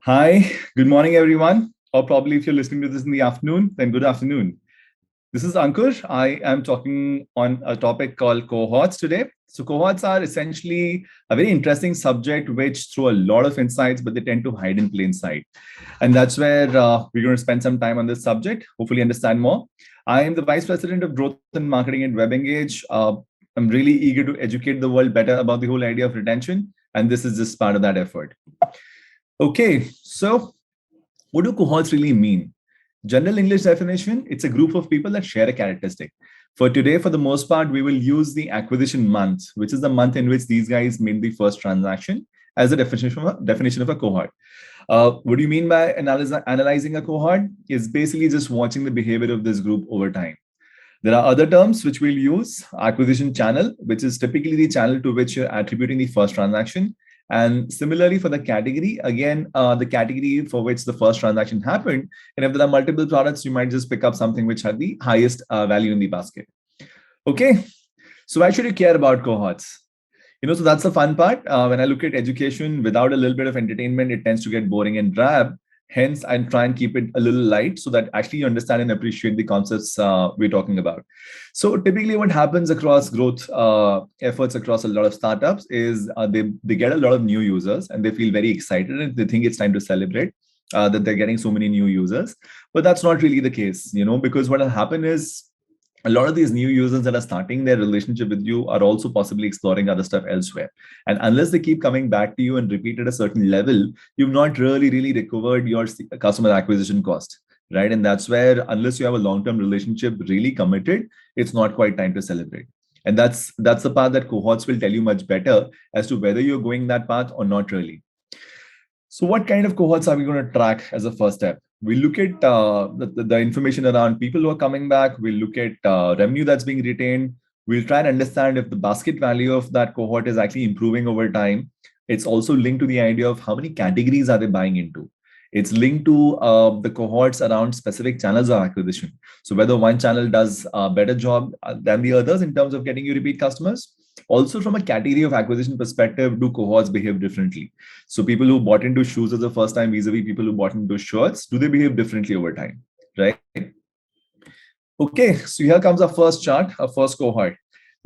Hi, good morning, everyone. Or probably if you're listening to this in the afternoon, then good afternoon. This is Ankur. I am talking on a topic called cohorts today. So, cohorts are essentially a very interesting subject which throw a lot of insights, but they tend to hide in plain sight. And that's where we're going to spend some time on this subject, hopefully, understand more. I am the Vice President of Growth and Marketing at WebEngage. I'm really eager to educate the world better about the whole idea of retention. And this is just part of that effort. Okay, so what do cohorts really mean? General English definition, it's a group of people that share a characteristic. For today, for the most part, we will use the acquisition month, which is the month in which these guys made the first transaction, as a definition of a cohort. What do you mean by analyzing a cohort? Is basically just watching the behavior of this group over time. There are other terms which we'll use. Acquisition channel, which is typically the channel to which you're attributing the first transaction. And similarly for the category, again, the category for which the first transaction happened. And if there are multiple products, you might just pick up something which had the highest value in the basket. Okay, so why should you care about cohorts? So that's the fun part. When I look at education without a little bit of entertainment, it tends to get boring and drab. Hence, I try and keep it a little light so that actually you understand and appreciate the concepts we're talking about. So typically what happens across growth efforts across a lot of startups is they get a lot of new users and they feel very excited and they think it's time to celebrate that they're getting so many new users. But that's not really the case, because what will happen is a lot of these new users that are starting their relationship with you are also possibly exploring other stuff elsewhere. And unless they keep coming back to you and repeat at a certain level, you've not really recovered your customer acquisition cost, right? And that's where, unless you have a long-term relationship really committed, it's not quite time to celebrate. And that's the path that cohorts will tell you much better as to whether you're going that path or not really. So what kind of cohorts are we going to track as a first step? We look at the information around people who are coming back. We'll look at revenue that's being retained. We'll try and understand if the basket value of that cohort is actually improving over time. It's also linked to the idea of how many categories are they buying into. It's linked to the cohorts around specific channels of acquisition. So whether one channel does a better job than the others in terms of getting you repeat customers. Also, from a category of acquisition perspective, do cohorts behave differently? So people who bought into shoes as the first time vis-a-vis people who bought into shirts, do they behave differently over time, right? Okay, so here comes our first chart, our first cohort.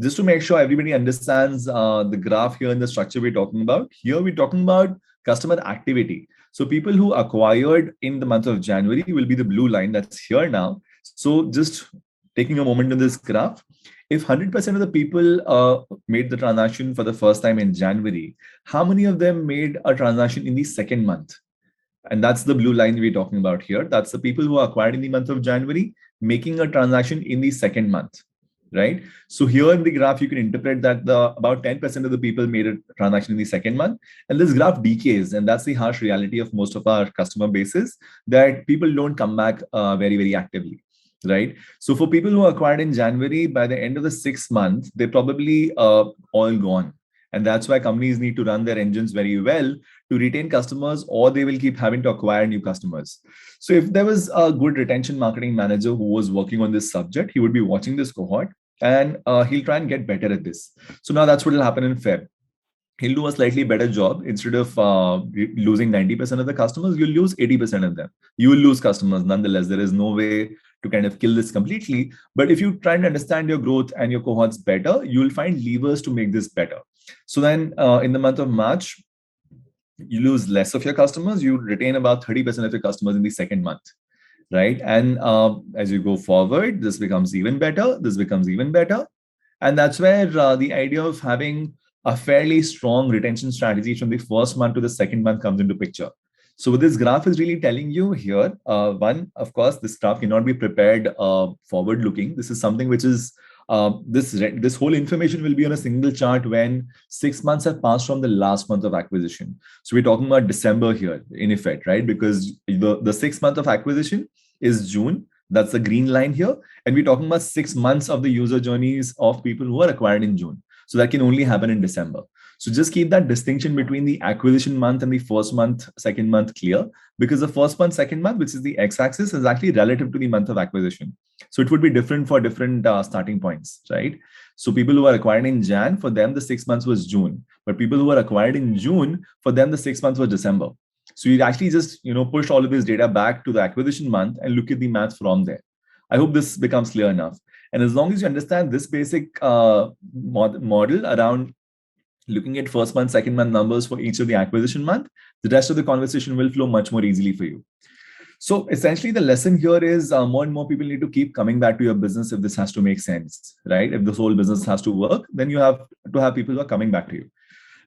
Just to make sure everybody understands the graph here and the structure we're talking about. Here we're talking about customer activity. So people who acquired in the month of January will be the blue line that's here now. So just taking a moment on this graph, if 100% of the people made the transaction for the first time in January, how many of them made a transaction in the second month? And that's the blue line we're talking about here. That's the people who acquired in the month of January making a transaction in the second month, right? So here in the graph, you can interpret that about 10% of the people made a transaction in the second month. And this graph decays. And that's the harsh reality of most of our customer bases, that people don't come back very actively. Right. So for people who acquired in January, by the end of the 6th month, they're probably all gone. And that's why companies need to run their engines very well to retain customers, or they will keep having to acquire new customers. So if there was a good retention marketing manager who was working on this subject, he would be watching this cohort and he'll try and get better at this. So now that's what will happen in Feb. He'll do a slightly better job. Instead of losing 90% of the customers, you'll lose 80% of them. You will lose customers nonetheless. There is no way to kind of kill this completely. But if you try and understand your growth and your cohorts better, you'll find levers to make this better. So then in the month of March, you lose less of your customers. You retain about 30% of your customers in the second month, right? And as you go forward, this becomes even better. This becomes even better. And that's where the idea of having a fairly strong retention strategy from the first month to the second month comes into picture. So what this graph is really telling you here, one, of course, this graph cannot be prepared forward looking. This is something which is, this whole information will be on a single chart when 6 months have passed from the last month of acquisition. So we're talking about December here in effect, right? Because the 6th month of acquisition is June. That's the green line here. And we're talking about 6 months of the user journeys of people who are acquired in June. So that can only happen in December. So just keep that distinction between the acquisition month and the first month, second month clear, because the first month, second month, which is the x-axis, is actually relative to the month of acquisition. So it would be different for different starting points, right? So people who are acquired in Jan, for them, the 6 months was June. But people who are acquired in June, for them, the 6 months was December. So you actually just push all of this data back to the acquisition month and look at the math from there. I hope this becomes clear enough. And as long as you understand this basic model around looking at first month, second month numbers for each of the acquisition month, the rest of the conversation will flow much more easily for you. So essentially, the lesson here is more and more people need to keep coming back to your business if this has to make sense, right? If this whole business has to work, then you have to have people who are coming back to you.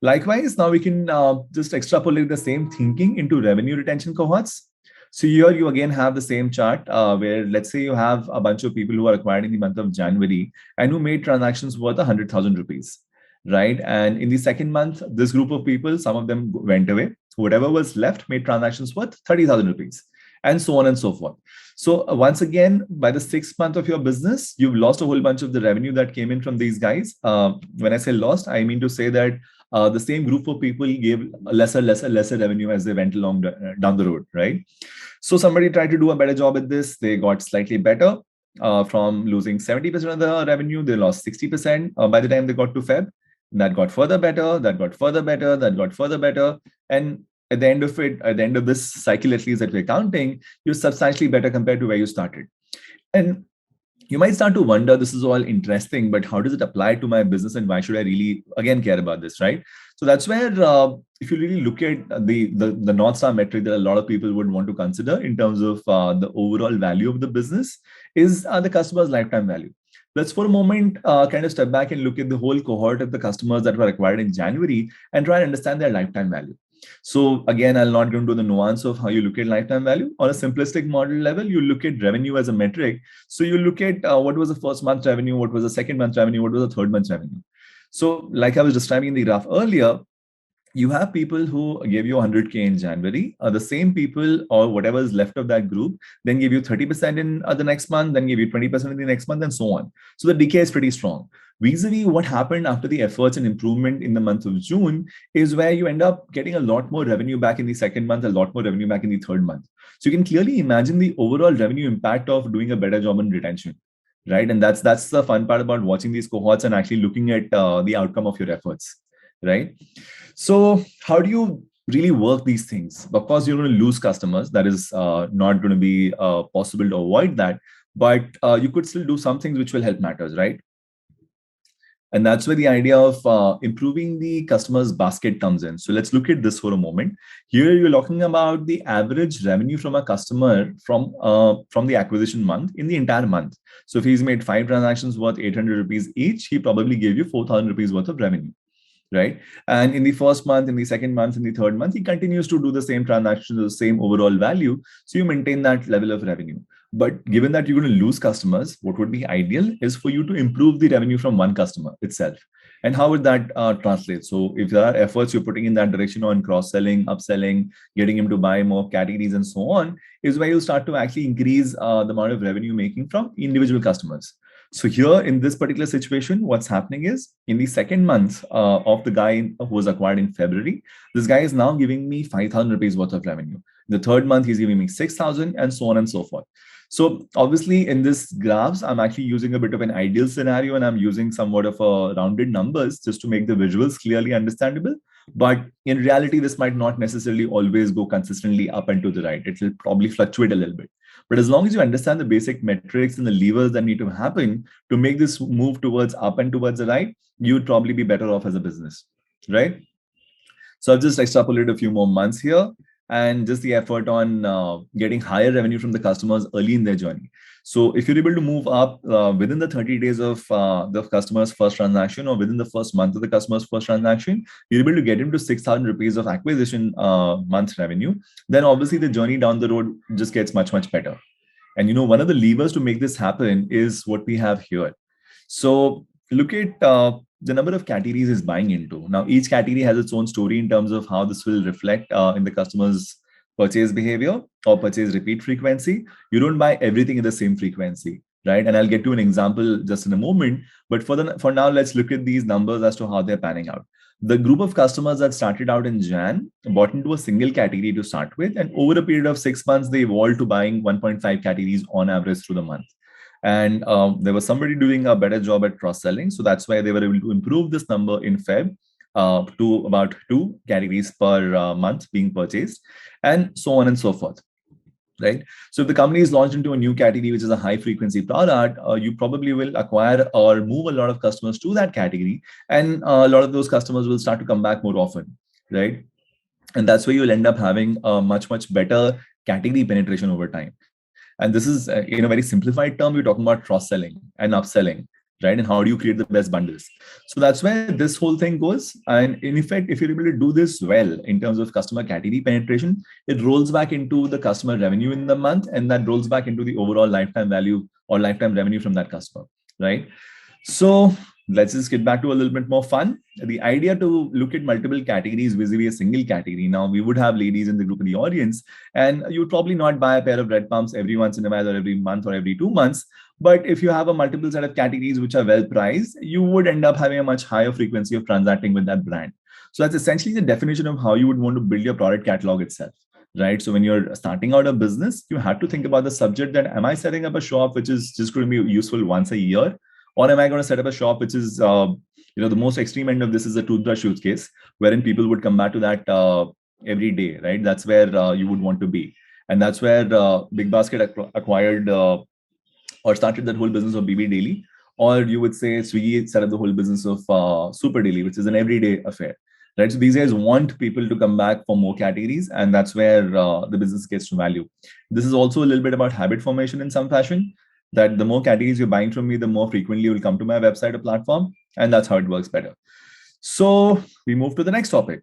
Likewise, now we can just extrapolate the same thinking into revenue retention cohorts. So here you again have the same chart where let's say you have a bunch of people who are acquired in the month of January and who made transactions worth 100,000 rupees, right? And in the second month, this group of people, some of them went away. Whatever was left made transactions worth 30,000 rupees and so on and so forth. So once again, by the sixth month of your business, you've lost a whole bunch of the revenue that came in from these guys. When I say lost, I mean to say that the same group of people gave lesser revenue as they went along down the road, right? So somebody tried to do a better job at this. They got slightly better. From losing 70% of the revenue, they lost 60% by the time they got to Feb. That got further better, that got further better, that got further better. And at the end of it, at the end of this cycle, at least that we're counting, you're substantially better compared to where you started. And you might start to wonder, this is all interesting, but how does it apply to my business and why should I really, again, care about this, right? So that's where, if you really look at the North Star metric that a lot of people would want to consider in terms of the overall value of the business is the customer's lifetime value. Let's for a moment kind of step back and look at the whole cohort of the customers that were acquired in January and try and understand their lifetime value. So again, I'll not go into the nuance of how you look at lifetime value. On a simplistic model level, you look at revenue as a metric. So you look at what was the first month revenue, what was the second month revenue, what was the third month revenue. So like I was describing in the graph earlier, you have people who gave you 100K in January. The same people or whatever is left of that group then give you 30% in the next month, then give you 20% in the next month, and so on. So the decay is pretty strong. Vis-a-vis what happened after the efforts and improvement in the month of June is where you end up getting a lot more revenue back in the second month, a lot more revenue back in the third month. So you can clearly imagine the overall revenue impact of doing a better job on retention, right? And that's the fun part about watching these cohorts and actually looking at the outcome of your efforts, right? So how do you really work these things? Of course, you're going to lose customers. That is not going to be possible to avoid that. But you could still do some things which will help matters, right? And that's where the idea of improving the customer's basket comes in. So let's look at this for a moment. Here, you're talking about the average revenue from a customer from the acquisition month in the entire month. So if he's made 5 transactions worth 800 rupees each, he probably gave you 4,000 rupees worth of revenue, right? And in the first month, in the second month, in the third month, he continues to do the same transactions, the same overall value. So you maintain that level of revenue. But given that you're going to lose customers, what would be ideal is for you to improve the revenue from one customer itself. And how would that translate? So if there are efforts you're putting in that direction on cross-selling, upselling, getting him to buy more categories and so on, is where you start to actually increase the amount of revenue making from individual customers. So here in this particular situation, what's happening is in the second month of the guy who was acquired in February, this guy is now giving me 5,000 rupees worth of revenue. The third month, he's giving me 6,000 and so on and so forth. So obviously in this graphs, I'm actually using a bit of an ideal scenario and I'm using somewhat of a rounded numbers just to make the visuals clearly understandable. But in reality, this might not necessarily always go consistently up and to the right. It will probably fluctuate a little bit. But as long as you understand the basic metrics and the levers that need to happen to make this move towards up and towards the right, you would probably be better off as a business, right? So I've just extrapolated a few more months here and just the effort on getting higher revenue from the customers early in their journey. So if you're able to move up within the 30 days of the customer's first transaction or within the first month of the customer's first transaction, you're able to get him to 6,000 rupees of acquisition month revenue, then obviously the journey down the road just gets much, much better. And one of the levers to make this happen is what we have here. So look at the number of categories is buying into. Now, each category has its own story in terms of how this will reflect in the customer's purchase behavior or purchase repeat frequency. You don't buy everything in the same frequency, right? And I'll get to an example just in a moment. But for now, let's look at these numbers as to how they're panning out. The group of customers that started out in Jan bought into a single category to start with. And over a period of 6 months, they evolved to buying 1.5 categories on average through the month. And there was somebody doing a better job at cross-selling. So that's why they were able to improve this number in Feb to about 2 categories per month being purchased, and so on and so forth. Right. So if the company is launched into a new category, which is a high frequency product, you probably will acquire or move a lot of customers to that category. And a lot of those customers will start to come back more often. Right. And that's where you'll end up having a much, much better category penetration over time. And this is, in a very simplified term, we're talking about cross-selling and upselling, right? And how do you create the best bundles? So that's where this whole thing goes. And in effect, if you're able to do this well in terms of customer category penetration, it rolls back into the customer revenue in the month, and that rolls back into the overall lifetime value or lifetime revenue from that customer, right? So let's just get back to a little bit more fun. The idea to look at multiple categories vis-a-vis a single category. Now, we would have ladies in the group of the audience, and you'd probably not buy a pair of red pumps every once in a while or every month or every 2 months. But if you have a multiple set of categories which are well priced, you would end up having a much higher frequency of transacting with that brand. So that's essentially the definition of how you would want to build your product catalog itself. Right. So when you're starting out a business, you have to think about the subject that, am I setting up a shop which is just going to be useful once a year? Or am I going to set up a shop which is, the most extreme end of this is a toothbrush use case, wherein people would come back to that every day, right? That's where you would want to be. And that's where Big Basket acquired or started that whole business of BB Daily. Or you would say Swiggy set up the whole business of Super Daily, which is an everyday affair. Right. So these guys want people to come back for more categories, and that's where the business gets to value. This is also a little bit about habit formation in some fashion, that the more categories you're buying from me, the more frequently you will come to my website or platform. And that's how it works better. So we move to the next topic.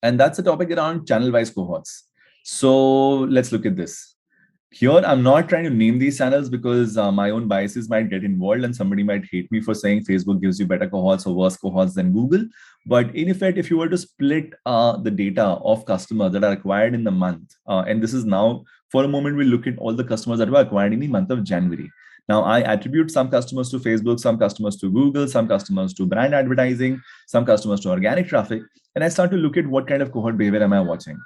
And that's the topic around channel-wise cohorts. So let's look at this. Here, I'm not trying to name these channels because my own biases might get involved and somebody might hate me for saying Facebook gives you better cohorts or worse cohorts than Google. But in effect, if you were to split the data of customers that are acquired in the month, and this is now, for a moment, we'll look at all the customers that were acquired in the month of January. Now, I attribute some customers to Facebook, some customers to Google, some customers to brand advertising, some customers to organic traffic. And I start to look at what kind of cohort behavior am I watching.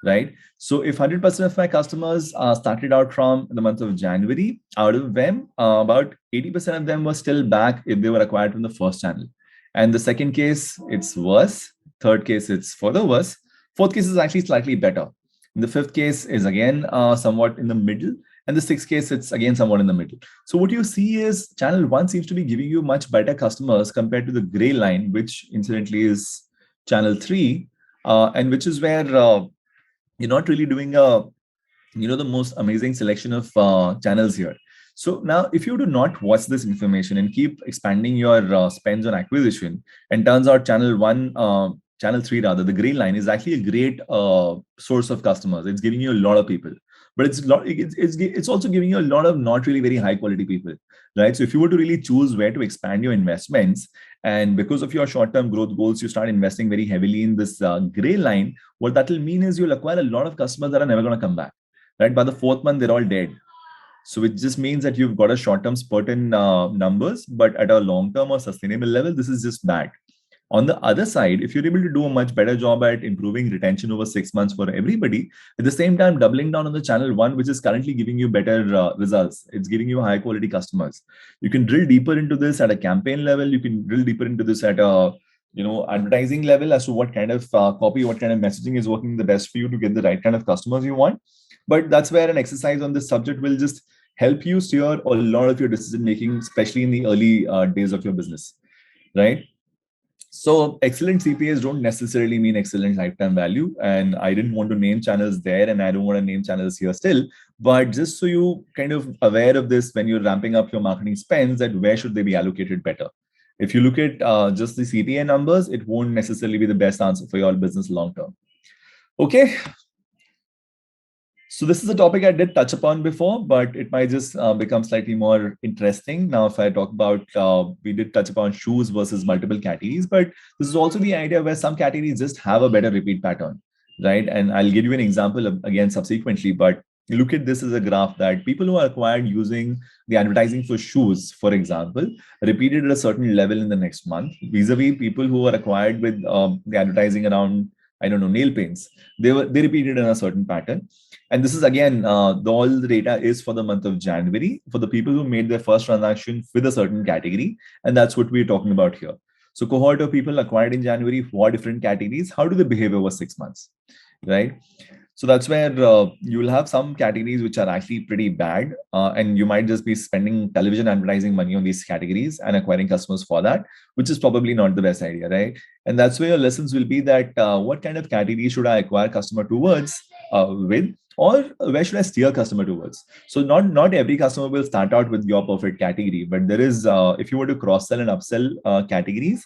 Right. So if 100% of my customers started out from the month of January, out of them, about 80% of them were still back if they were acquired from the first channel. And the second case, it's worse. Third case, it's further worse. Fourth case is actually slightly better. And the fifth case is again somewhat in the middle. And the sixth case, it's again somewhat in the middle. So what you see is channel 1 seems to be giving you much better customers compared to the gray line, which incidentally is channel 3, and which is where you're not really doing the most amazing selection of channels here. So now if you do not watch this information and keep expanding your spends on acquisition, and turns out channel 3 rather, the green line is actually a great source of customers. It's giving you a lot of people, but it's also giving you a lot of not really very high quality people, right? So if you were to really choose where to expand your investments, and because of your short-term growth goals, you start investing very heavily in this gray line, what that will mean is you'll acquire a lot of customers that are never going to come back, right? By the fourth month, they're all dead. So it just means that you've got a short-term spurt in numbers, but at a long-term or sustainable level, this is just bad. On the other side, if you're able to do a much better job at improving retention over 6 months for everybody, at the same time, doubling down on the channel 1, which is currently giving you better results, it's giving you high quality customers. You can drill deeper into this at a campaign level. You can drill deeper into this at a advertising level as to what kind of copy, what kind of messaging is working the best for you to get the right kind of customers you want. But that's where an exercise on this subject will just help you steer a lot of your decision making, especially in the early days of your business, right? So excellent CPAs don't necessarily mean excellent lifetime value. And I didn't want to name channels there, and I don't want to name channels here still. But just so you kind of aware of this when you're ramping up your marketing spends, that where should they be allocated better? If you look at just the CPA numbers, it won't necessarily be the best answer for your business long term. Okay. So this is a topic I did touch upon before, but it might just become slightly more interesting. Now, if I talk about, we did touch upon shoes versus multiple categories, but this is also the idea where some categories just have a better repeat pattern, right? And I'll give you an example again subsequently, but look at this as a graph that people who are acquired using the advertising for shoes, for example, repeated at a certain level in the next month, vis-a-vis people who are acquired with the advertising around, I don't know, nail paints. They repeated in a certain pattern. And this is again, all the data is for the month of January for the people who made their first transaction with a certain category. And that's what we're talking about here. So cohort of people acquired in January, 4 different categories. How do they behave over 6 months, right? So that's where you'll have some categories which are actually pretty bad, and you might just be spending television advertising money on these categories and acquiring customers for that, which is probably not the best idea, right? And that's where your lessons will be that what kind of category should I acquire customer towards with, or where should I steer customer towards? So not every customer will start out with your perfect category, but there is if you were to cross sell and upsell categories,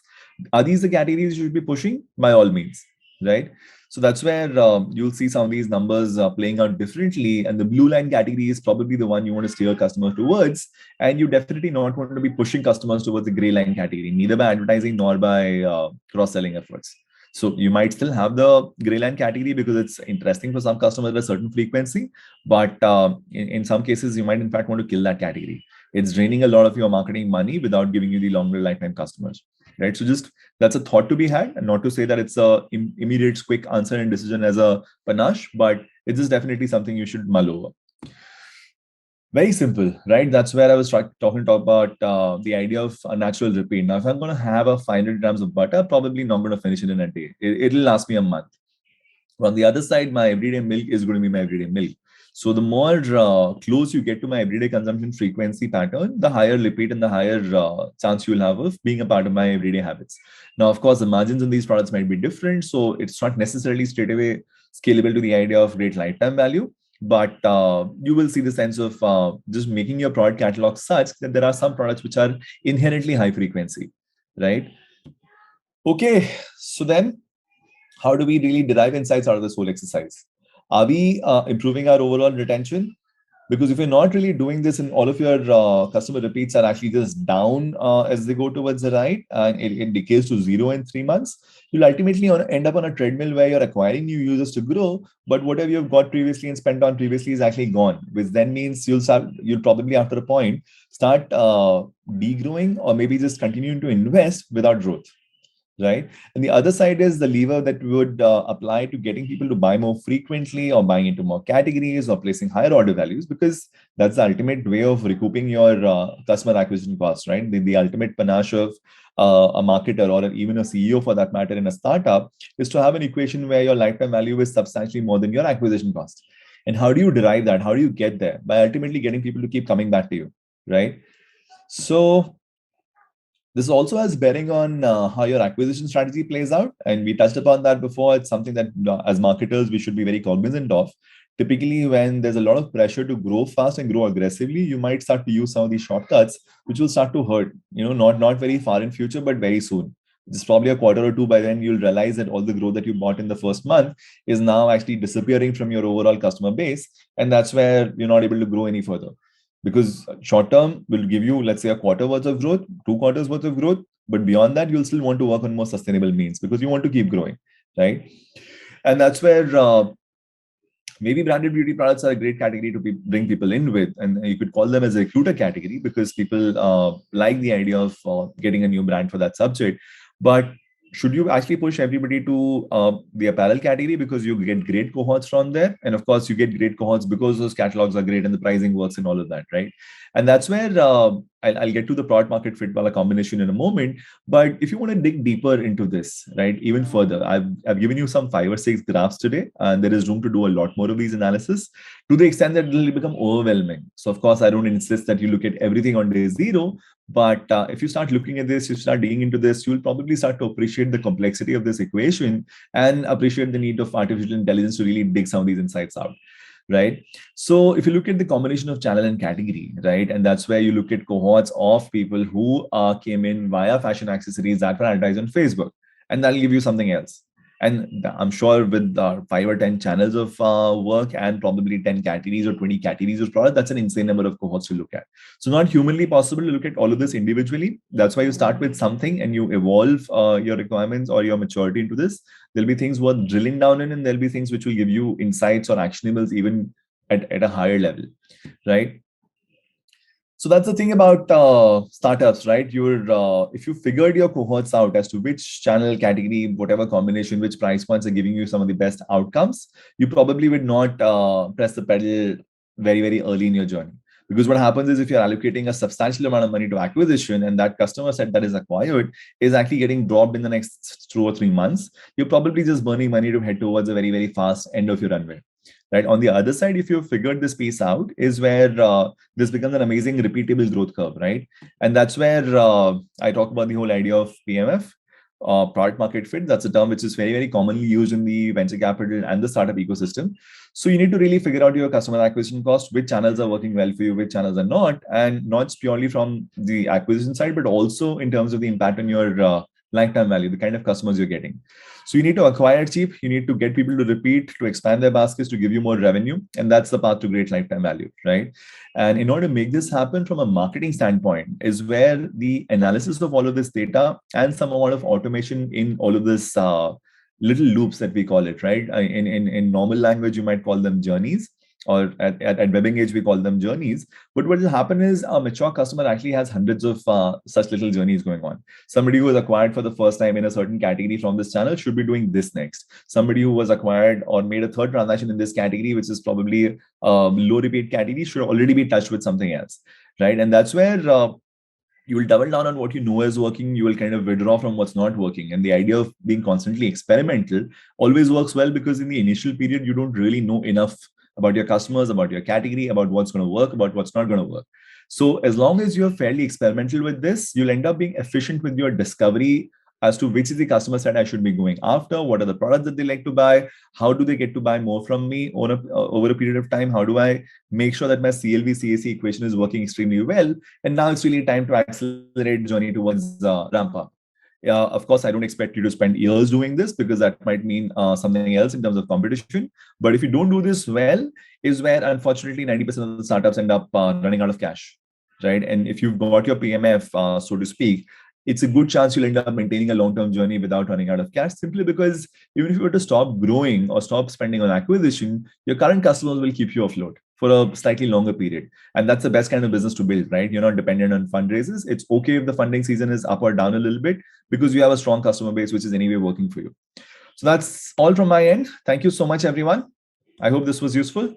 are these the categories you should be pushing? By all means, right? So that's where you'll see some of these numbers playing out differently. And the blue line category is probably the one you want to steer customers towards. And you definitely not want to be pushing customers towards the gray line category, neither by advertising nor by cross-selling efforts. So you might still have the gray line category because it's interesting for some customers at a certain frequency. But in some cases, you might in fact want to kill that category. It's draining a lot of your marketing money without giving you the longer lifetime customers, right? So just that's a thought to be had, and not to say that it's a immediate quick answer and decision as a panache, but it is definitely something you should mull over. Very simple, right? That's where I was talking about the idea of a natural repeat. Now, if I'm going to have a 500 grams of butter, probably not going to finish it in a day. It'll last me a month. On the other side, my everyday milk is going to be my everyday milk. So the more close you get to my everyday consumption frequency pattern, the higher repeat and the higher chance you'll have of being a part of my everyday habits. Now, of course, the margins in these products might be different, so it's not necessarily straight away scalable to the idea of great lifetime value. But you will see the sense of just making your product catalog such that there are some products which are inherently high frequency, right? Okay, so then how do we really derive insights out of this whole exercise? Are we improving our overall retention? Because if you're not really doing this and all of your customer repeats are actually just down as they go towards the right, and it decays to 0 in 3 months, you'll ultimately end up on a treadmill where you're acquiring new users to grow, but whatever you've got previously and spent on previously is actually gone, which then means you'll probably after a point start degrowing or maybe just continuing to invest without growth, right? And the other side is the lever that would apply to getting people to buy more frequently or buying into more categories or placing higher order values, because that's the ultimate way of recouping your customer acquisition costs, right? The ultimate panache of a marketer or even a CEO for that matter in a startup is to have an equation where your lifetime value is substantially more than your acquisition cost. And how do you derive that? How do you get there? By ultimately getting people to keep coming back to you, right? So this also has bearing on how your acquisition strategy plays out. And we touched upon that before. It's something that as marketers, we should be very cognizant of. Typically, when there's a lot of pressure to grow fast and grow aggressively, you might start to use some of these shortcuts, which will start to hurt, not very far in future, but very soon. Just probably a quarter or two by then, you'll realize that all the growth that you bought in the first month is now actually disappearing from your overall customer base. And that's where you're not able to grow any further. Because short term will give you, let's say, a quarter worth of growth, 2 quarters worth of growth. But beyond that, you'll still want to work on more sustainable means because you want to keep growing, right? And that's where maybe branded beauty products are a great category to bring people in with. And you could call them as a recruiter category because people like the idea of getting a new brand for that subject. But should you actually push everybody to the apparel category because you get great cohorts from there? And of course, you get great cohorts because those catalogs are great and the pricing works and all of that, right? And that's where I'll get to the product market fit wala combination in a moment. But if you want to dig deeper into this, right, even further, I've given you some 5 or 6 graphs today, and there is room to do a lot more of these analysis to the extent that it will become overwhelming. So of course, I don't insist that you look at everything on day 0. But if you start looking at this, you start digging into this, you'll probably start to appreciate the complexity of this equation and appreciate the need of artificial intelligence to really dig some of these insights out, right? So if you look at the combination of channel and category, right, and that's where you look at cohorts of people who came in via fashion accessories that were advertised on Facebook, and that'll give you something else. And I'm sure with 5 or 10 channels of work and probably 10 categories or 20 categories of product, that's an insane number of cohorts to look at. So not humanly possible to look at all of this individually. That's why you start with something and you evolve your requirements or your maturity into this. There'll be things worth drilling down in, and there'll be things which will give you insights or actionables even at a higher level, right? So that's the thing about startups, right? If you figured your cohorts out as to which channel, category, whatever combination, which price points are giving you some of the best outcomes, you probably would not press the pedal very, very early in your journey. Because what happens is if you're allocating a substantial amount of money to acquisition and that customer set that is acquired is actually getting dropped in the next 2 or 3 months, you're probably just burning money to head towards a very, very fast end of your runway. Right. On the other side, if you've figured this piece out, is where this becomes an amazing repeatable growth curve, right? And that's where I talk about the whole idea of PMF, product market fit. That's a term which is very, very commonly used in the venture capital and the startup ecosystem. So you need to really figure out your customer acquisition cost, which channels are working well for you, which channels are not, and not purely from the acquisition side, but also in terms of the impact on your lifetime value, the kind of customers you're getting. So you need to acquire cheap, you need to get people to repeat, to expand their baskets, to give you more revenue. And that's the path to great lifetime value, right? And in order to make this happen from a marketing standpoint is where the analysis of all of this data and some amount of automation in all of this little loops that we call it, right? In normal language, you might call them journeys, or at WebEngage, we call them journeys. But what will happen is a mature customer actually has hundreds of such little journeys going on. Somebody who was acquired for the first time in a certain category from this channel should be doing this next. Somebody who was acquired or made a third transaction in this category, which is probably a low repeat category, should already be touched with something else, right? And that's where you will double down on what you know is working. You will kind of withdraw from what's not working. And the idea of being constantly experimental always works well because in the initial period, you don't really know enough about your customers, about your category, about what's going to work, about what's not going to work. So as long as you're fairly experimental with this, you'll end up being efficient with your discovery as to which is the customer set I should be going after, what are the products that they like to buy, how do they get to buy more from me over a period of time, how do I make sure that my CLV CAC equation is working extremely well, and now it's really time to accelerate the journey towards ramp up. Of course, I don't expect you to spend years doing this because that might mean something else in terms of competition. But if you don't do this well, is where unfortunately 90% of the startups end up running out of cash, right? And if you've got your PMF, so to speak, it's a good chance you'll end up maintaining a long-term journey without running out of cash, simply because even if you were to stop growing or stop spending on acquisition, your current customers will keep you afloat for a slightly longer period. And that's the best kind of business to build, right? You're not dependent on fundraisers. It's okay if the funding season is up or down a little bit because you have a strong customer base, which is anyway working for you. So that's all from my end. Thank you so much, everyone. I hope this was useful.